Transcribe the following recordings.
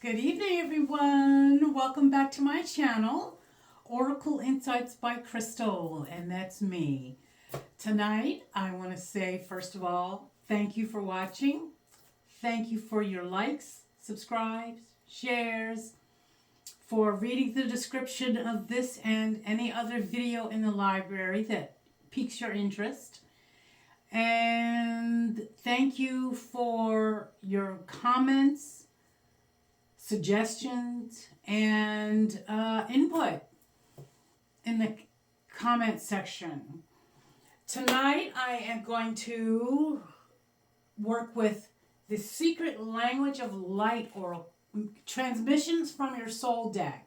Good evening, everyone. Welcome back to my channel, Oracle Insights by Crystal, and that's me. Tonight, I want to say, first of all, thank you for watching. Thank you for your likes, subscribes, shares, for reading the description of this and any other video in the library that piques your interest. And thank you for your comments, suggestions, and input in the comment section. Tonight I am going to work with the Secret Language of Light Oracle Transmissions from Your Soul deck.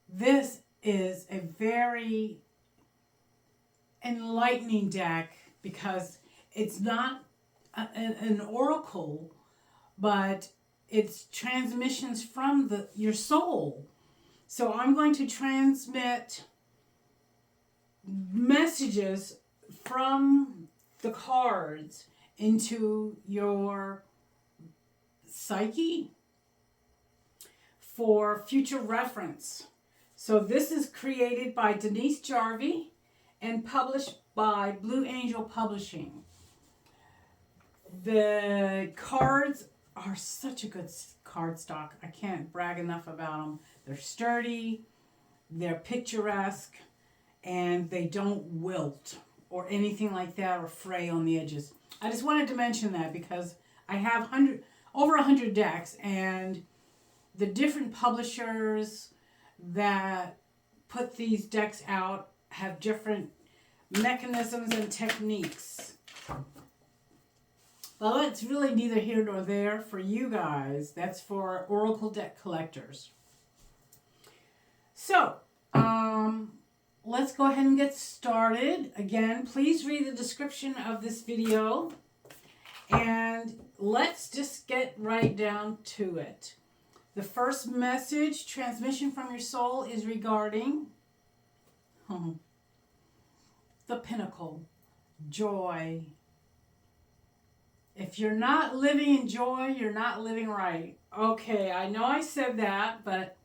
This is a very enlightening deck because it's not an oracle, but it's transmissions from your soul. So I'm going to transmit messages from the cards into your psyche for future reference. So this is created by Denise Jarvie and published by Blue Angel Publishing. The cards are such a good cardstock. I can't brag enough about them. They're sturdy, they're picturesque, and they don't wilt or anything like that or fray on the edges. I just wanted to mention that because I have over 100 decks, and the different publishers that put these decks out have different mechanisms and techniques. Well, it's really neither here nor there for you guys. That's for Oracle deck collectors. So, let's go ahead and get started. Again, please read the description of this video. And let's just get right down to it. The first message, transmission from your soul, is regarding the pinnacle, joy. If you're not living in joy, you're not living right. Okay, I know I said that, but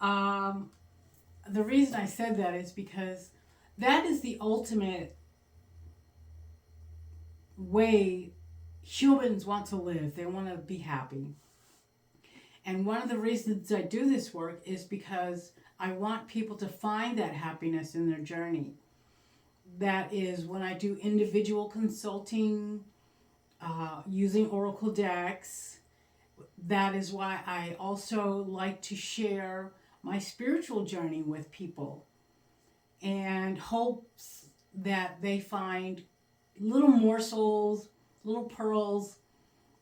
the reason I said that is because that is the ultimate way humans want to live. They want to be happy. And one of the reasons I do this work is because I want people to find that happiness in their journey. That is when I do individual consulting, using Oracle decks. That is why I also like to share my spiritual journey with people, and hopes that they find little morsels, little pearls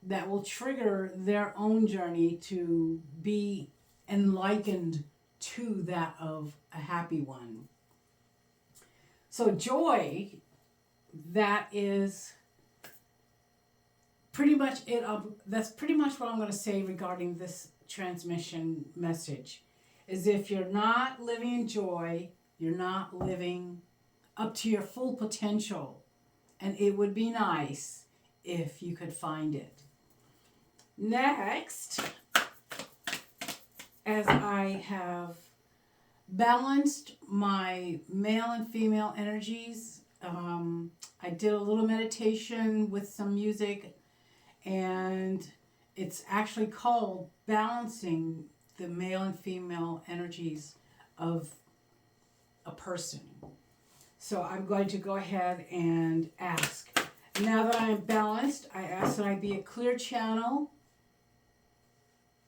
that will trigger their own journey to be enlightened to that of a happy one. So joy, that is pretty much it. That's pretty much what I'm going to say regarding this transmission message. Is if you're not living in joy, you're not living up to your full potential. And it would be nice if you could find it. Next, as I have balanced my male and female energies, I did a little meditation with some music, and it's actually called Balancing the Male and Female Energies of a Person. So I'm going to go ahead and ask. Now that I am balanced, I ask that I be a clear channel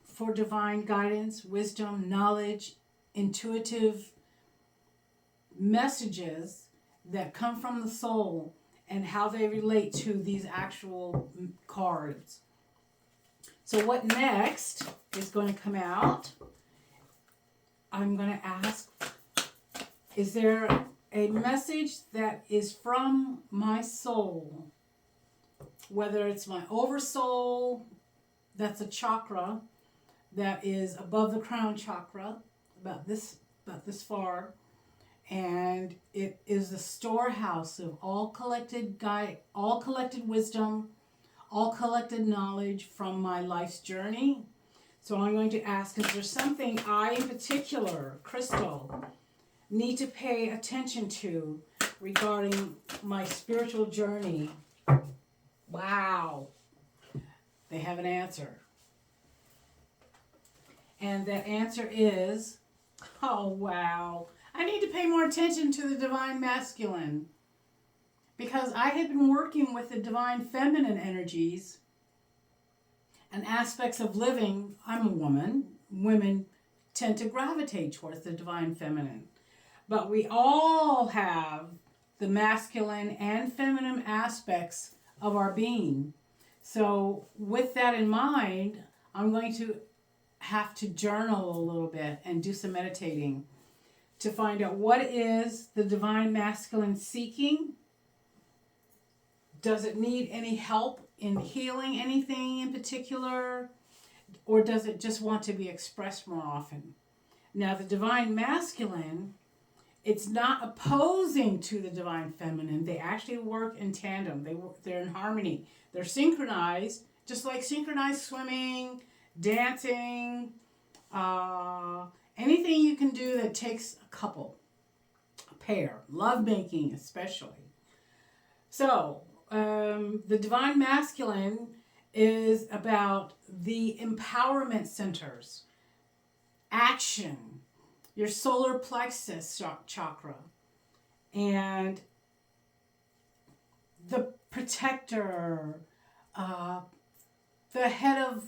for divine guidance, wisdom, knowledge, intuitive messages that come from the soul and how they relate to these actual cards. So what next is going to come out? I'm going to ask, is there a message that is from my soul? Whether it's my oversoul, that's a chakra that is above the crown chakra, about this far, and it is the storehouse of all collected wisdom, all collected knowledge from my life's journey. So I'm going to ask, is there something I in particular, Crystal, need to pay attention to regarding my spiritual journey? Wow. They have an answer. And that answer is, oh wow, I need to pay more attention to the divine masculine. Because I had been working with the divine feminine energies and aspects of living. I'm a woman. Women tend to gravitate towards the divine feminine. But we all have the masculine and feminine aspects of our being. So with that in mind, I'm going to have to journal a little bit and do some meditating to find out what is the divine masculine seeking. Does it need any help in healing anything in particular? Or does it just want to be expressed more often? Now, the divine masculine, it's not opposing to the divine feminine. They actually work in tandem. They're in harmony. They're synchronized, just like synchronized swimming, dancing, anything you can do that takes a couple, a pair, lovemaking especially. So, the divine masculine is about the empowerment centers, action, your solar plexus chakra, and the protector, the head of,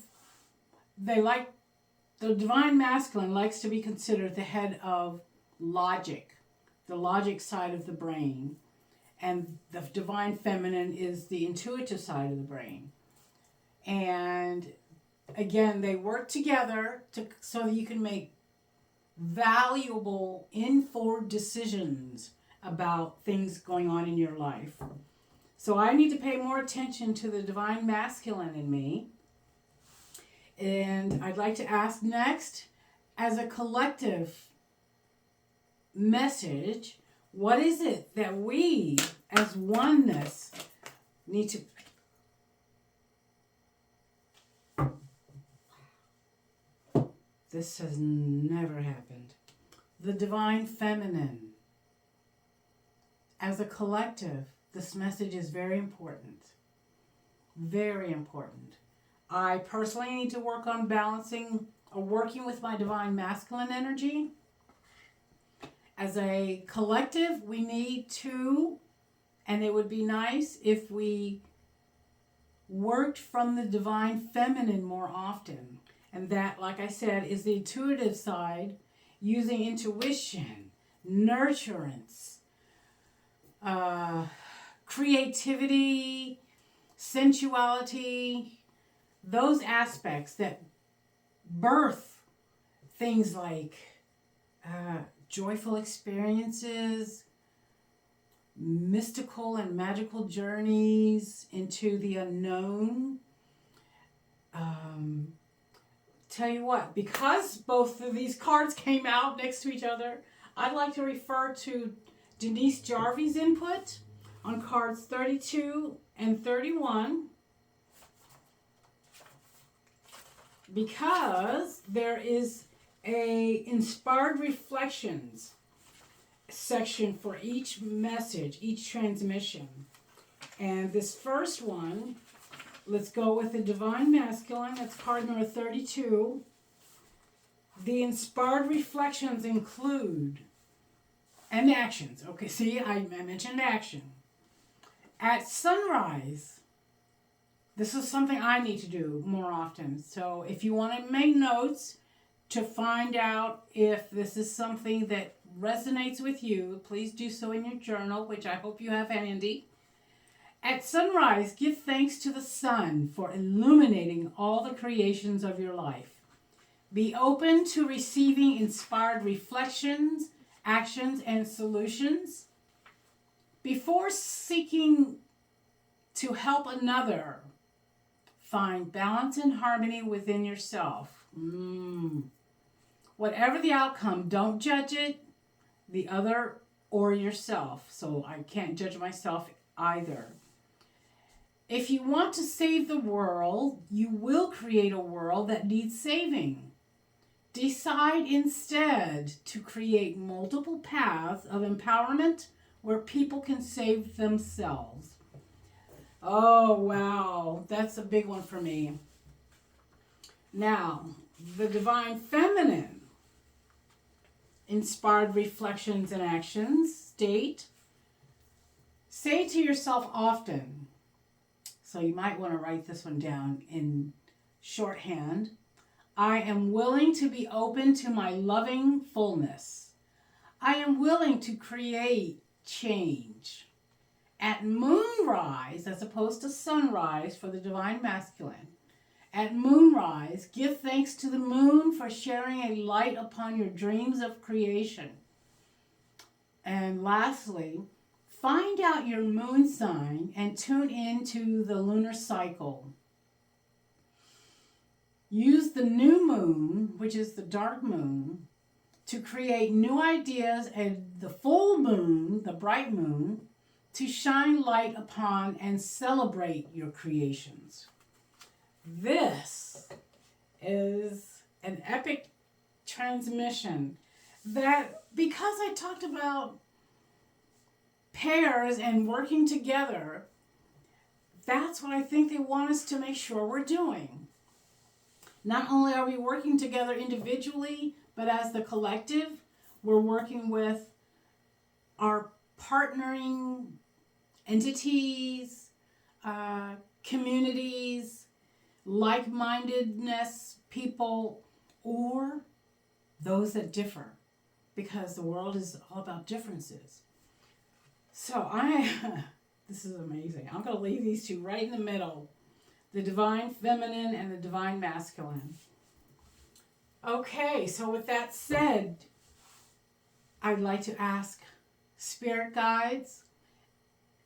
the divine masculine likes to be considered the head of logic, the logic side of the brain. And the divine feminine is the intuitive side of the brain. And again, they work together so that you can make valuable, informed decisions about things going on in your life. So I need to pay more attention to the divine masculine in me. And I'd like to ask next, as a collective message, what is it that we, as oneness, need to... This has never happened. The divine feminine. As a collective, this message is very important. Very important. I personally need to work on balancing or working with my divine masculine energy. As a collective, we need to, and it would be nice if we worked from the divine feminine more often. And that, like I said, is the intuitive side, using intuition, nurturance, creativity, sensuality, those aspects that birth things like joyful experiences, mystical and magical journeys into the unknown. Tell you what, because both of these cards came out next to each other, I'd like to refer to Denise Jarvie's input on cards 32 and 31, because there is a inspired reflections section for each message, each transmission. And this first one, let's go with the divine masculine. That's card number 32. The inspired reflections include, and actions. Okay, see, I mentioned action. At sunrise, this is something I need to do more often. So if you want to make notes to find out if this is something that resonates with you, please do so in your journal, which I hope you have handy. At sunrise, give thanks to the sun for illuminating all the creations of your life. Be open to receiving inspired reflections, actions, and solutions. Before seeking to help another, find balance and harmony within yourself. Whatever the outcome, don't judge it, the other or yourself. So I can't judge myself either. If you want to save the world, you will create a world that needs saving. Decide instead to create multiple paths of empowerment where people can save themselves. Oh, wow. That's a big one for me. Now, the divine feminine inspired reflections and actions state, say to yourself often, so you might want to write this one down in shorthand, I am willing to be open to my loving fullness. I am willing to create change. At moonrise, as opposed to sunrise for the divine masculine, at moonrise, give thanks to the moon for sharing a light upon your dreams of creation. And lastly, find out your moon sign and tune into the lunar cycle. Use the new moon, which is the dark moon, to create new ideas, and the full moon, the bright moon, to shine light upon and celebrate your creations. This is an epic transmission that, because I talked about pairs and working together, that's what I think they want us to make sure we're doing. Not only are we working together individually, but as the collective, we're working with our partnering entities, communities, like-mindedness people, or those that differ, because the world is all about differences. So this is amazing. I'm going to leave these two right in the middle, the divine feminine and the divine masculine. Okay, so with that said, I'd like to ask spirit guides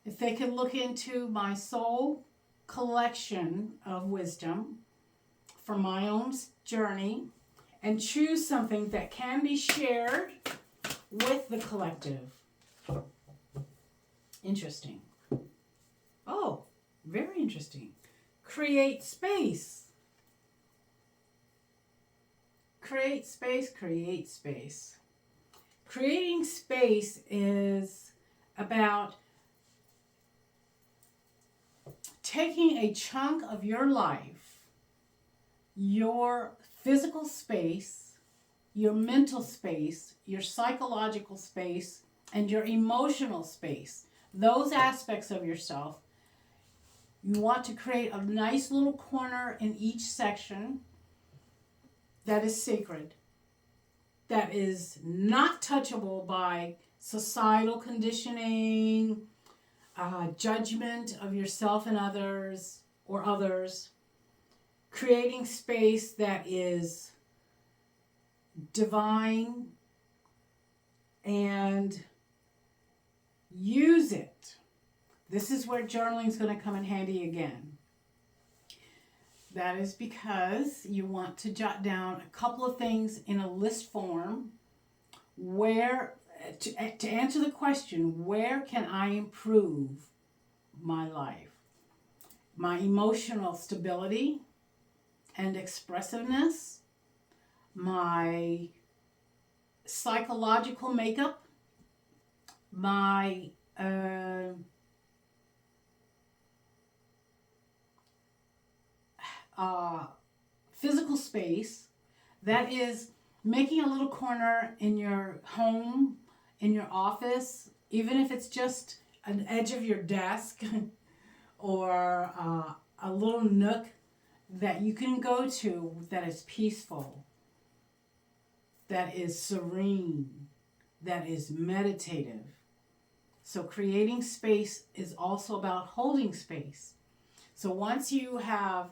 if they could look into my soul collection of wisdom for my own journey and choose something that can be shared with the collective. Interesting. Oh, very interesting. Create space. Create space, create space. Creating space is about taking a chunk of your life, your physical space, your mental space, your psychological space, and your emotional space. Those aspects of yourself, you want to create a nice little corner in each section that is sacred, that is not touchable by societal conditioning, judgment of yourself and others or others. Creating space that is divine, and use it. This is where journaling is going to come in handy again. That is because you want to jot down a couple of things in a list form where, to answer the question, where can I improve my life? My emotional stability and expressiveness, my psychological makeup, my physical space, that is making a little corner in your home, in your office, even if it's just an edge of your desk or a little nook that you can go to that is peaceful, that is serene, that is meditative. So creating space is also about holding space. So once you have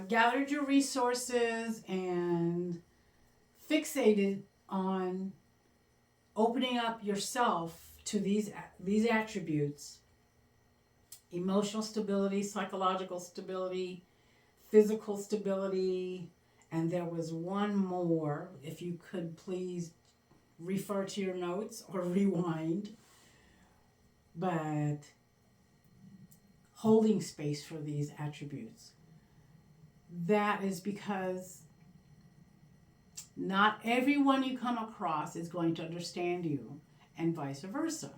gathered your resources and fixated on opening up yourself to these attributes, emotional stability, psychological stability, physical stability, and there was one more, if you could please refer to your notes or rewind. But holding space for these attributes. That is because not everyone you come across is going to understand you, and vice versa.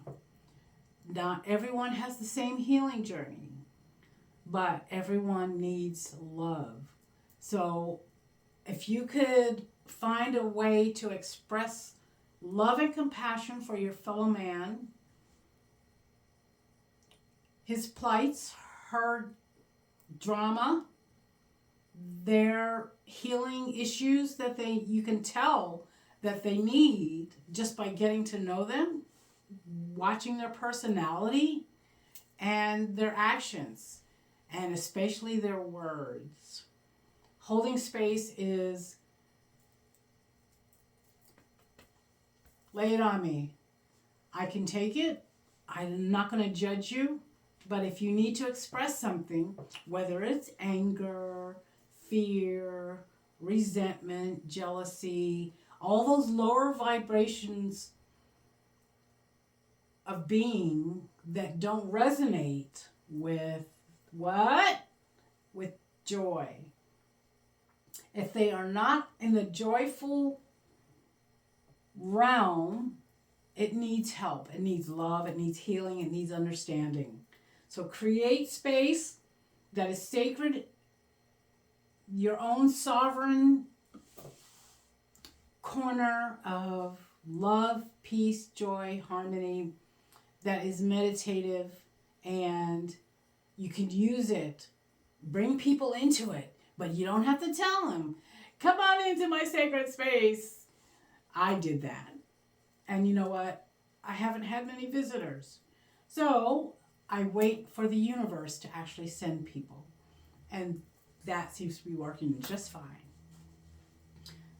Not everyone has the same healing journey, but everyone needs love. So if you could find a way to express love and compassion for your fellow man, his plights, her drama, their healing issues that you can tell that they need just by getting to know them, watching their personality and their actions, and especially their words. Holding space is, lay it on me. I can take it. I'm not going to judge you. But if you need to express something, whether it's anger, fear, resentment, jealousy, all those lower vibrations of being that don't resonate with what? With joy. If they are not in the joyful realm, it needs help. It needs love. It needs healing. It needs understanding. So create space that is sacred, your own sovereign corner of love, peace, joy, harmony, that is meditative, and you can use it. Bring people into it, but you don't have to tell them, come on into my sacred space. I did that. And you know what? I haven't had many visitors. So I wait for the universe to actually send people. And that seems to be working just fine.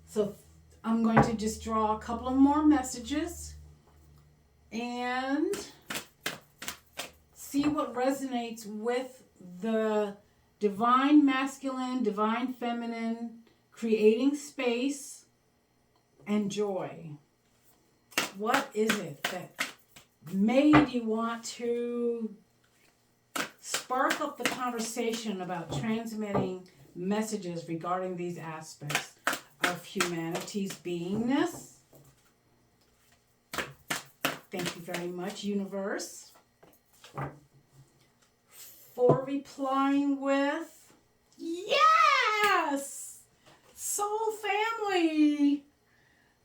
So I'm going to just draw a couple of more messages and see what resonates with the divine masculine, divine feminine, creating space and joy. What is it that made you want to spark up the conversation about transmitting messages regarding these aspects of humanity's beingness? Thank you very much, universe, for replying with yes, soul family.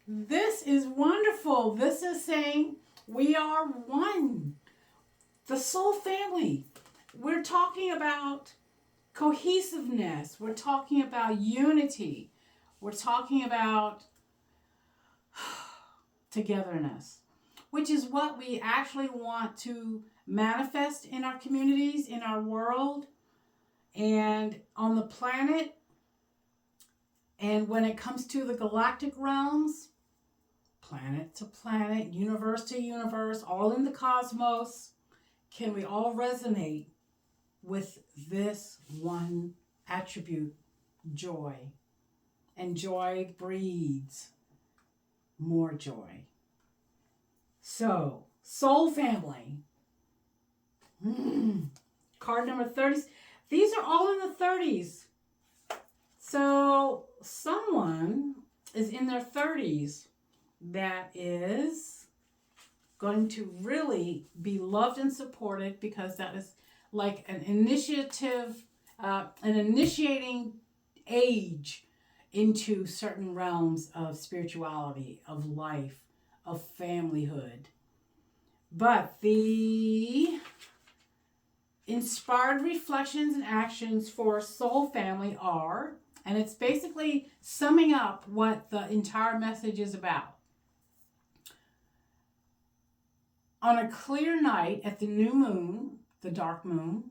This is wonderful. This is saying we are one. The soul family. We're talking about cohesiveness. We're talking about unity. We're talking about togetherness, which is what we actually want to manifest in our communities, in our world, and on the planet. And when it comes to the galactic realms, planet to planet, universe to universe, all in the cosmos, can we all resonate with this one attribute, joy? And joy breeds more joy. So, soul family. Card number 30. These are all in the 30s. So, someone is in their 30s that is going to really be loved and supported, because that is like an initiative, an initiating age into certain realms of spirituality, of life, of familyhood. But the inspired reflections and actions for soul family are, and it's basically summing up what the entire message is about. On a clear night at the new moon, the dark moon,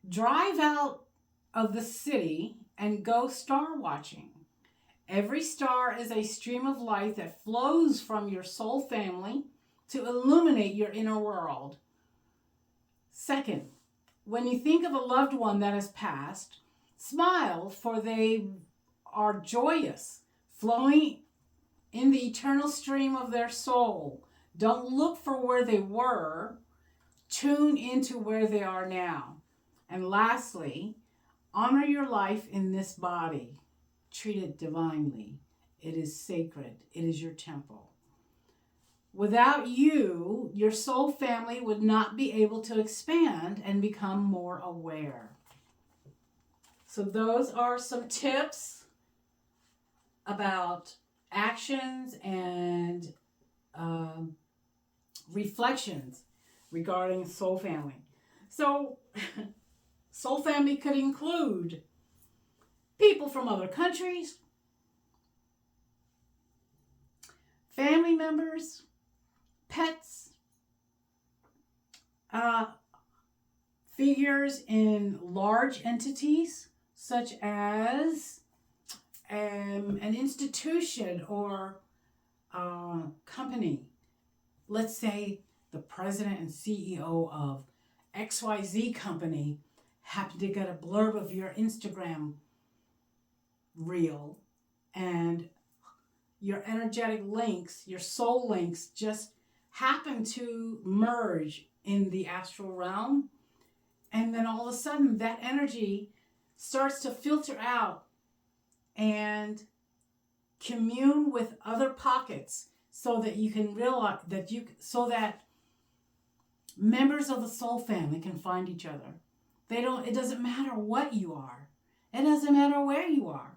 drive out of the city and go star watching. Every star is a stream of light that flows from your soul family to illuminate your inner world. Second, when you think of a loved one that has passed, smile, for they are joyous, flowing in the eternal stream of their soul. Don't look for where they were. Tune into where they are now. And lastly, honor your life in this body. Treat it divinely. It is sacred. It is your temple. Without you, your soul family would not be able to expand and become more aware. So those are some tips about actions and reflections regarding soul family. So soul family could include people from other countries, family members, pets, figures in large entities such as an institution or company. Let's say the president and CEO of XYZ company happened to get a blurb of your Instagram reel, and your energetic links, your soul links, just happen to merge in the astral realm. And then all of a sudden, that energy starts to filter out and commune with other pockets so that you can realize that so that members of the soul family can find each other. It doesn't matter what you are. It doesn't matter where you are.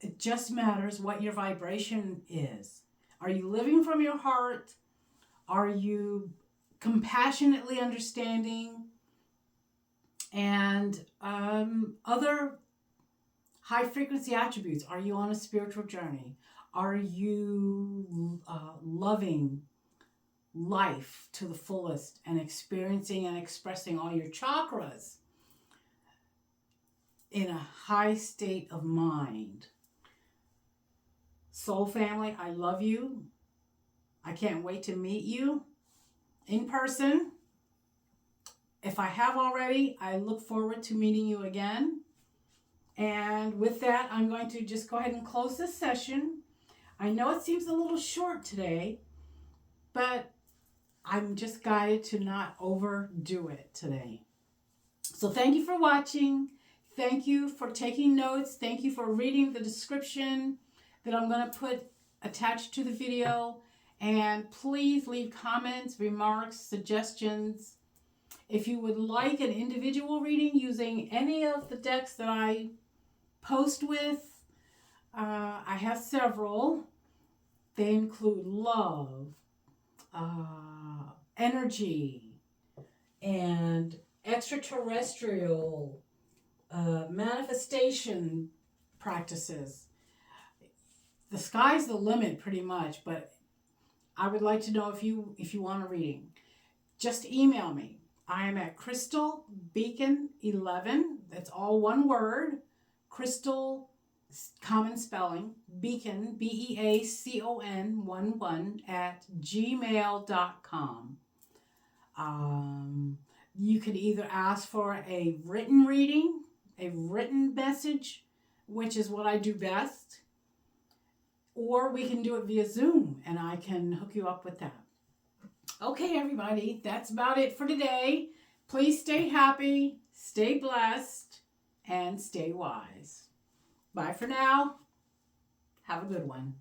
It just matters what your vibration is. Are you living from your heart? Are you compassionately understanding? And other high frequency attributes. Are you on a spiritual journey? Are you loving life to the fullest and experiencing and expressing all your chakras in a high state of mind? Soul family, I love you. I can't wait to meet you in person. If I have already, I look forward to meeting you again. And with that, I'm going to just go ahead and close this session. I know it seems a little short today, but I'm just guided to not overdo it today. So thank you for watching. Thank you for taking notes. Thank you for reading the description that I'm going to put attached to the video. And please leave comments, remarks, suggestions. If you would like an individual reading using any of the decks that I post with, I have several. They include love, energy, and extraterrestrial manifestation practices. The sky's the limit pretty much, but I would like to know if you want a reading. Just email me. I am at crystalbeacon11. That's all one word. Crystal, common spelling, beacon, BEACON 11 at gmail.com. You could either ask for a written reading, a written message, which is what I do best, or we can do it via Zoom and I can hook you up with that. Okay, everybody, that's about it for today. Please stay happy, stay blessed, and stay wise. Bye for now. Have a good one.